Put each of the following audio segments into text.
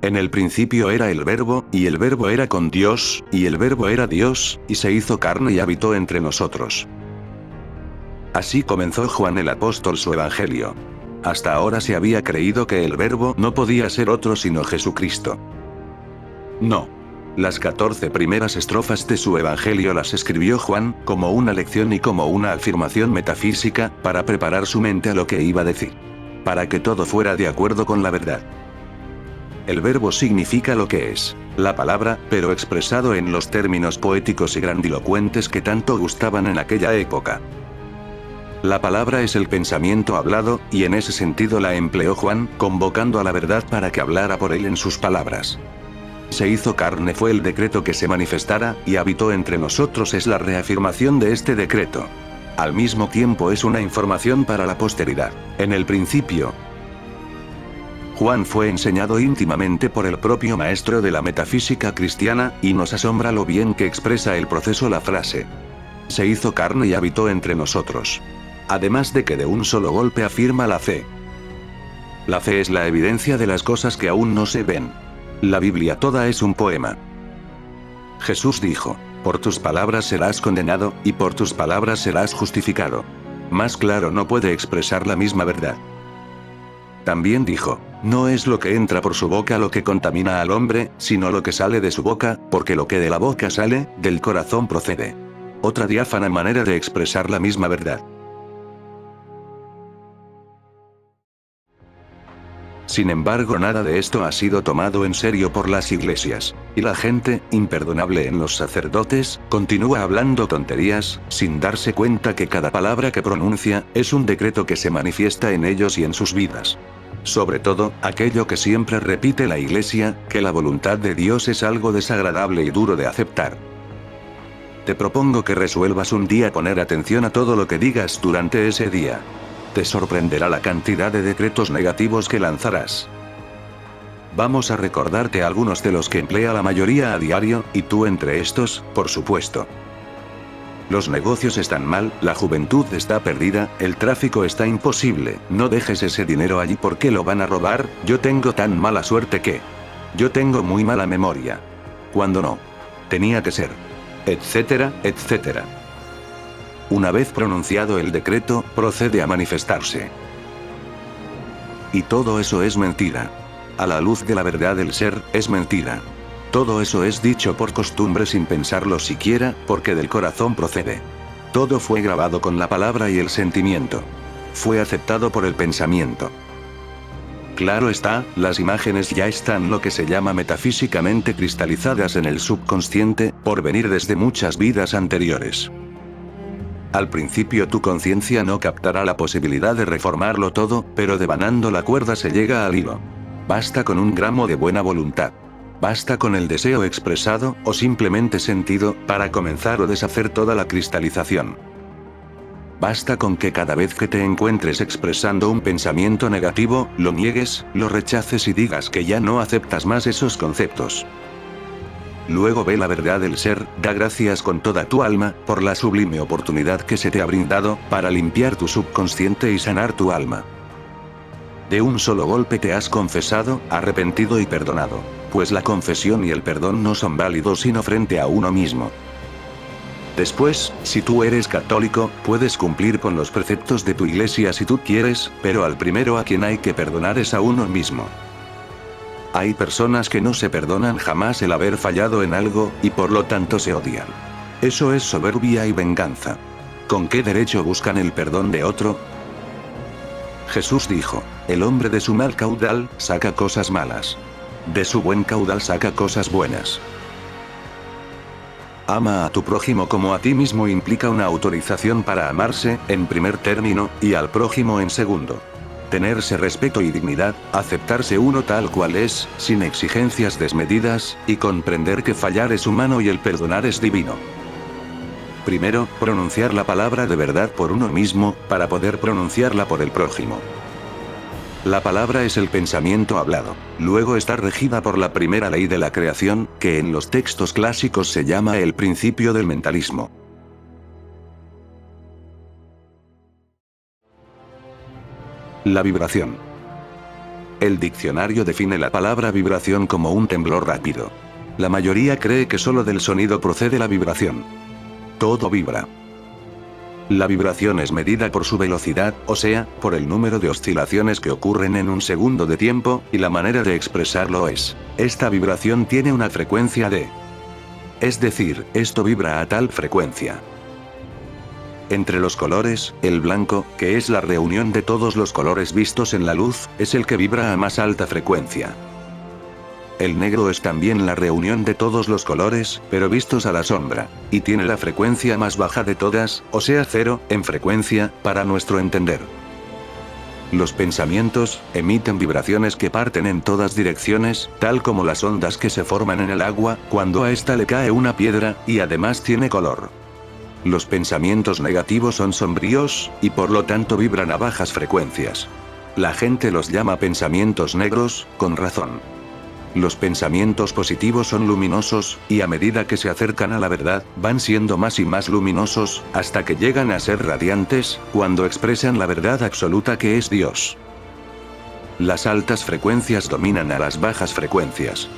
En el principio era el Verbo, y el Verbo era con Dios, y el Verbo era Dios, y se hizo carne y habitó entre nosotros. Así comenzó Juan el apóstol su evangelio. Hasta ahora se había creído que el Verbo no podía ser otro sino Jesucristo. No. Las 14 primeras estrofas de su evangelio las escribió Juan, como una lección y como una afirmación metafísica, para preparar su mente a lo que iba a decir. Para que todo fuera de acuerdo con la verdad. El verbo significa lo que es, la palabra, pero expresado en los términos poéticos y grandilocuentes que tanto gustaban en aquella época. La palabra es el pensamiento hablado, y en ese sentido la empleó Juan, convocando a la verdad para que hablara por él en sus palabras. Se hizo carne fue el decreto que se manifestara, y habitó entre nosotros es la reafirmación de este decreto. Al mismo tiempo es una información para la posteridad. En el principio, Juan fue enseñado íntimamente por el propio maestro de la metafísica cristiana, y nos asombra lo bien que expresa el proceso la frase. Se hizo carne y habitó entre nosotros. Además de que de un solo golpe afirma la fe. La fe es la evidencia de las cosas que aún no se ven. La Biblia toda es un poema. Jesús dijo, por tus palabras serás condenado, y por tus palabras serás justificado. Más claro no puede expresar la misma verdad. También dijo, no es lo que entra por su boca lo que contamina al hombre, sino lo que sale de su boca, porque lo que de la boca sale, del corazón procede. Otra diáfana manera de expresar la misma verdad. Sin embargo, nada de esto ha sido tomado en serio por las iglesias, y la gente, imperdonable en los sacerdotes, continúa hablando tonterías, sin darse cuenta que cada palabra que pronuncia, es un decreto que se manifiesta en ellos y en sus vidas. Sobre todo, aquello que siempre repite la iglesia, que la voluntad de Dios es algo desagradable y duro de aceptar. Te propongo que resuelvas un día poner atención a todo lo que digas durante ese día. Te sorprenderá la cantidad de decretos negativos que lanzarás. Vamos a recordarte algunos de los que emplea la mayoría a diario, y tú entre estos, por supuesto. Los negocios están mal, la juventud está perdida, el tráfico está imposible, no dejes ese dinero allí porque lo van a robar, yo tengo tan mala suerte que... Yo tengo muy mala memoria. Cuando no. Tenía que ser. Etcétera, etcétera. Una vez pronunciado el decreto, procede a manifestarse. Y todo eso es mentira. A la luz de la verdad del ser, es mentira. Todo eso es dicho por costumbre sin pensarlo siquiera, porque del corazón procede. Todo fue grabado con la palabra y el sentimiento. Fue aceptado por el pensamiento. Claro está, las imágenes ya están lo que se llama metafísicamente cristalizadas en el subconsciente, por venir desde muchas vidas anteriores. Al principio tu conciencia no captará la posibilidad de reformarlo todo, pero devanando la cuerda se llega al hilo. Basta con un gramo de buena voluntad. Basta con el deseo expresado, o simplemente sentido, para comenzar o deshacer toda la cristalización. Basta con que cada vez que te encuentres expresando un pensamiento negativo, lo niegues, lo rechaces y digas que ya no aceptas más esos conceptos. Luego ve la verdad del ser, da gracias con toda tu alma, por la sublime oportunidad que se te ha brindado, para limpiar tu subconsciente y sanar tu alma. De un solo golpe te has confesado, arrepentido y perdonado, pues la confesión y el perdón no son válidos sino frente a uno mismo. Después, si tú eres católico, puedes cumplir con los preceptos de tu iglesia si tú quieres, pero al primero a quien hay que perdonar es a uno mismo. Hay personas que no se perdonan jamás el haber fallado en algo, y por lo tanto se odian. Eso es soberbia y venganza. ¿Con qué derecho buscan el perdón de otro? Jesús dijo, el hombre de su mal caudal, saca cosas malas. De su buen caudal saca cosas buenas. Ama a tu prójimo como a ti mismo implica una autorización para amarse, en primer término, y al prójimo en segundo. Tenerse respeto y dignidad, aceptarse uno tal cual es, sin exigencias desmedidas, y comprender que fallar es humano y el perdonar es divino. Primero, pronunciar la palabra de verdad por uno mismo, para poder pronunciarla por el prójimo. La palabra es el pensamiento hablado. Luego está regida por la primera ley de la creación, que en los textos clásicos se llama el principio del mentalismo. La vibración. El diccionario define la palabra vibración como un temblor rápido. La mayoría cree que solo del sonido procede la vibración. Todo vibra. La vibración es medida por su velocidad, o sea, por el número de oscilaciones que ocurren en un segundo de tiempo, y la manera de expresarlo es: esta vibración tiene una frecuencia de... Es decir, esto vibra a tal frecuencia. Entre los colores, el blanco, que es la reunión de todos los colores vistos en la luz, es el que vibra a más alta frecuencia. El negro es también la reunión de todos los colores, pero vistos a la sombra, y tiene la frecuencia más baja de todas, o sea 0, en frecuencia, para nuestro entender. Los pensamientos emiten vibraciones que parten en todas direcciones, tal como las ondas que se forman en el agua, cuando a esta le cae una piedra, y además tiene color. Los pensamientos negativos son sombríos, y por lo tanto vibran a bajas frecuencias. La gente los llama pensamientos negros, con razón. Los pensamientos positivos son luminosos, y a medida que se acercan a la verdad, van siendo más y más luminosos, hasta que llegan a ser radiantes, cuando expresan la verdad absoluta que es Dios. Las altas frecuencias dominan a las bajas frecuencias.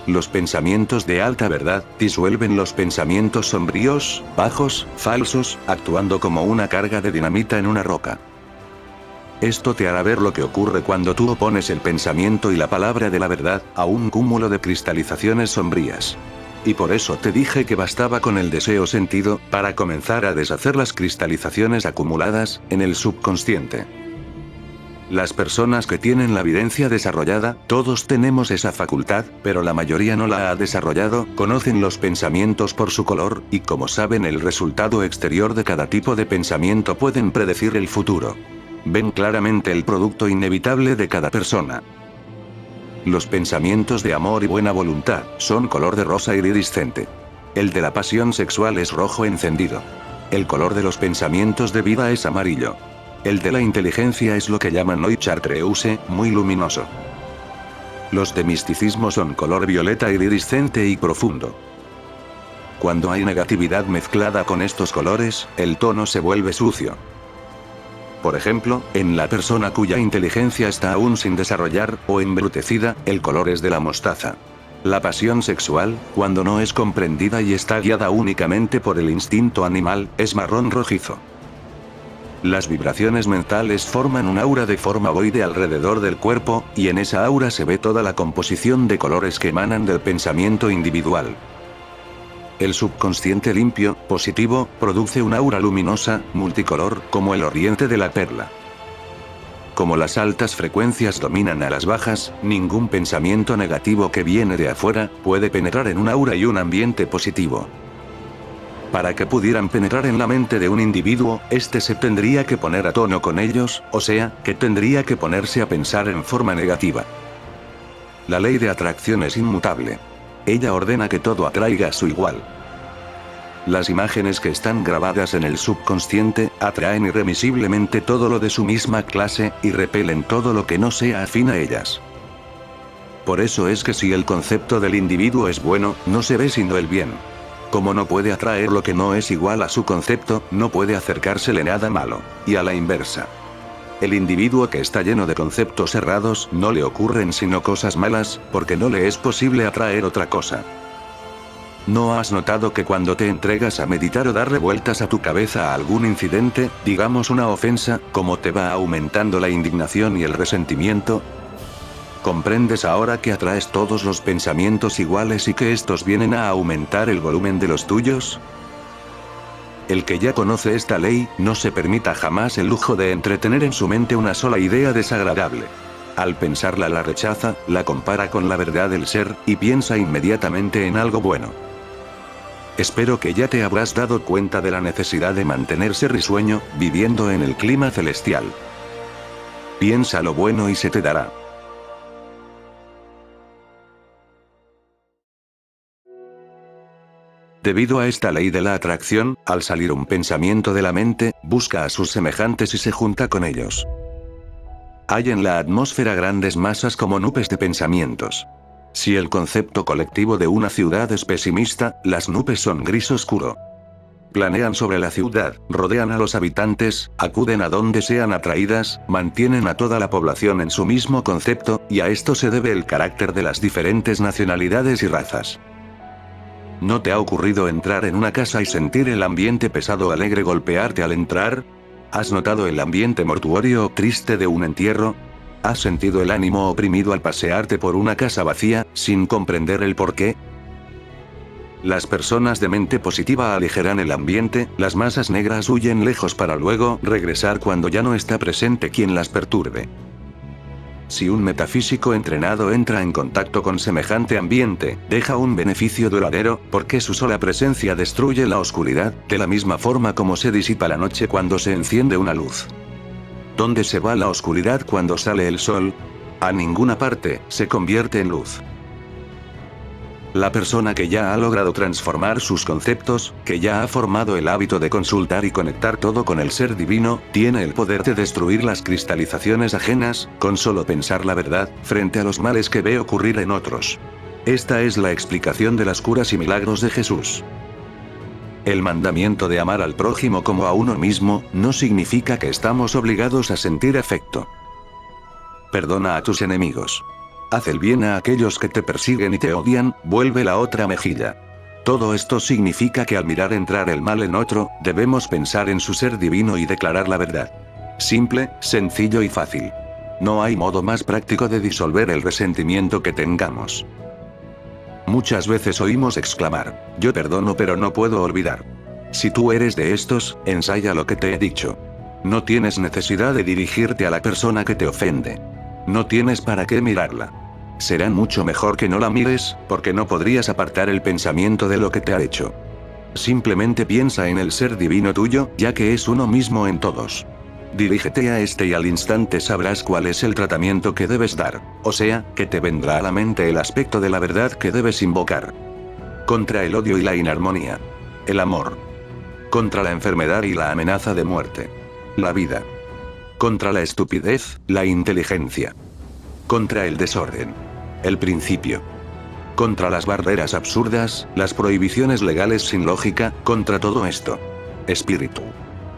Los pensamientos de alta verdad disuelven los pensamientos sombríos, bajos, falsos, actuando como una carga de dinamita en una roca. Esto te hará ver lo que ocurre cuando tú opones el pensamiento y la palabra de la verdad a un cúmulo de cristalizaciones sombrías. Y por eso te dije que bastaba con el deseo sentido, para comenzar a deshacer las cristalizaciones acumuladas en el subconsciente. Las personas que tienen la videncia desarrollada, todos tenemos esa facultad, pero la mayoría no la ha desarrollado, conocen los pensamientos por su color, y como saben el resultado exterior de cada tipo de pensamiento pueden predecir el futuro. Ven claramente el producto inevitable de cada persona. Los pensamientos de amor y buena voluntad son color de rosa iridiscente. El de la pasión sexual es rojo encendido. El color de los pensamientos de vida es amarillo. El de la inteligencia es lo que llaman hoy chartreuse, muy luminoso. Los de misticismo son color violeta iridiscente y profundo. Cuando hay negatividad mezclada con estos colores, el tono se vuelve sucio. Por ejemplo, en la persona cuya inteligencia está aún sin desarrollar, o embrutecida, el color es de la mostaza. La pasión sexual, cuando no es comprendida y está guiada únicamente por el instinto animal, es marrón rojizo. Las vibraciones mentales forman un aura de forma ovoide alrededor del cuerpo, y en esa aura se ve toda la composición de colores que emanan del pensamiento individual. El subconsciente limpio, positivo, produce un aura luminosa, multicolor, como el oriente de la perla. Como las altas frecuencias dominan a las bajas, ningún pensamiento negativo que viene de afuera, puede penetrar en un aura y un ambiente positivo. Para que pudieran penetrar en la mente de un individuo, éste se tendría que poner a tono con ellos, o sea, que tendría que ponerse a pensar en forma negativa. La ley de atracción es inmutable. Ella ordena que todo atraiga a su igual. Las imágenes que están grabadas en el subconsciente, atraen irremisiblemente todo lo de su misma clase, y repelen todo lo que no sea afín a ellas. Por eso es que si el concepto del individuo es bueno, no se ve sino el bien. Como no puede atraer lo que no es igual a su concepto, no puede acercársele nada malo. Y a la inversa. El individuo que está lleno de conceptos cerrados, no le ocurren sino cosas malas, porque no le es posible atraer otra cosa. ¿No has notado que cuando te entregas a meditar o darle vueltas a tu cabeza a algún incidente, digamos una ofensa, cómo te va aumentando la indignación y el resentimiento? ¿Comprendes ahora que atraes todos los pensamientos iguales y que estos vienen a aumentar el volumen de los tuyos? El que ya conoce esta ley, no se permita jamás el lujo de entretener en su mente una sola idea desagradable. Al pensarla la rechaza, la compara con la verdad del ser, y piensa inmediatamente en algo bueno. Espero que ya te habrás dado cuenta de la necesidad de mantenerse risueño, viviendo en el clima celestial. Piensa lo bueno y se te dará. Debido a esta ley de la atracción, al salir un pensamiento de la mente, busca a sus semejantes y se junta con ellos. Hay en la atmósfera grandes masas como nubes de pensamientos. Si el concepto colectivo de una ciudad es pesimista, las nubes son gris oscuro. Planean sobre la ciudad, rodean a los habitantes, acuden a donde sean atraídas, mantienen a toda la población en su mismo concepto, y a esto se debe el carácter de las diferentes nacionalidades y razas. ¿No te ha ocurrido entrar en una casa y sentir el ambiente pesado o alegre golpearte al entrar? ¿Has notado el ambiente mortuorio o triste de un entierro? ¿Has sentido el ánimo oprimido al pasearte por una casa vacía, sin comprender el porqué? Las personas de mente positiva aligeran el ambiente, las masas negras huyen lejos para luego regresar cuando ya no está presente quien las perturbe. Si un metafísico entrenado entra en contacto con semejante ambiente, deja un beneficio duradero, porque su sola presencia destruye la oscuridad, de la misma forma como se disipa la noche cuando se enciende una luz. ¿Dónde se va la oscuridad cuando sale el sol? A ninguna parte, se convierte en luz. La persona que ya ha logrado transformar sus conceptos, que ya ha formado el hábito de consultar y conectar todo con el ser divino, tiene el poder de destruir las cristalizaciones ajenas, con solo pensar la verdad, frente a los males que ve ocurrir en otros. Esta es la explicación de las curas y milagros de Jesús. El mandamiento de amar al prójimo como a uno mismo, no significa que estamos obligados a sentir afecto. Perdona a tus enemigos. Haz el bien a aquellos que te persiguen y te odian, vuelve la otra mejilla. Todo esto significa que al mirar entrar el mal en otro, debemos pensar en su ser divino y declarar la verdad. Simple, sencillo y fácil. No hay modo más práctico de disolver el resentimiento que tengamos. Muchas veces oímos exclamar, yo perdono pero no puedo olvidar. Si tú eres de estos, ensaya lo que te he dicho. No tienes necesidad de dirigirte a la persona que te ofende. No tienes para qué mirarla. Será mucho mejor que no la mires, porque no podrías apartar el pensamiento de lo que te ha hecho. Simplemente piensa en el ser divino tuyo, ya que es uno mismo en todos. Dirígete a este y al instante sabrás cuál es el tratamiento que debes dar, o sea, que te vendrá a la mente el aspecto de la verdad que debes invocar. Contra el odio y la inarmonía. El amor. Contra la enfermedad y la amenaza de muerte. La vida. Contra la estupidez, la inteligencia. Contra el desorden. El principio. Contra las barreras absurdas, las prohibiciones legales sin lógica, contra todo esto. Espíritu.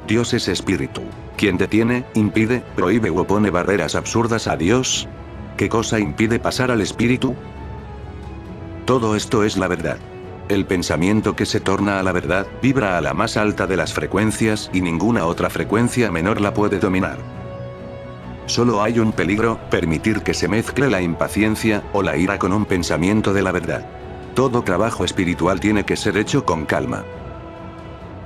Dios es espíritu. ¿Quién detiene, impide, prohíbe u opone barreras absurdas a Dios? ¿Qué cosa impide pasar al espíritu? Todo esto es la verdad. El pensamiento que se torna a la verdad, vibra a la más alta de las frecuencias y ninguna otra frecuencia menor la puede dominar. Solo hay un peligro, permitir que se mezcle la impaciencia o la ira con un pensamiento de la verdad. Todo trabajo espiritual tiene que ser hecho con calma.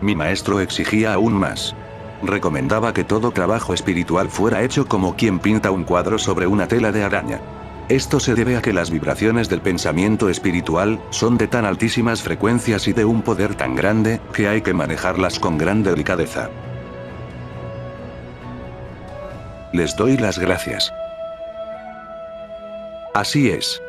Mi maestro exigía aún más. Recomendaba que todo trabajo espiritual fuera hecho como quien pinta un cuadro sobre una tela de araña. Esto se debe a que las vibraciones del pensamiento espiritual son de tan altísimas frecuencias y de un poder tan grande, que hay que manejarlas con gran delicadeza. Les doy las gracias. Así es.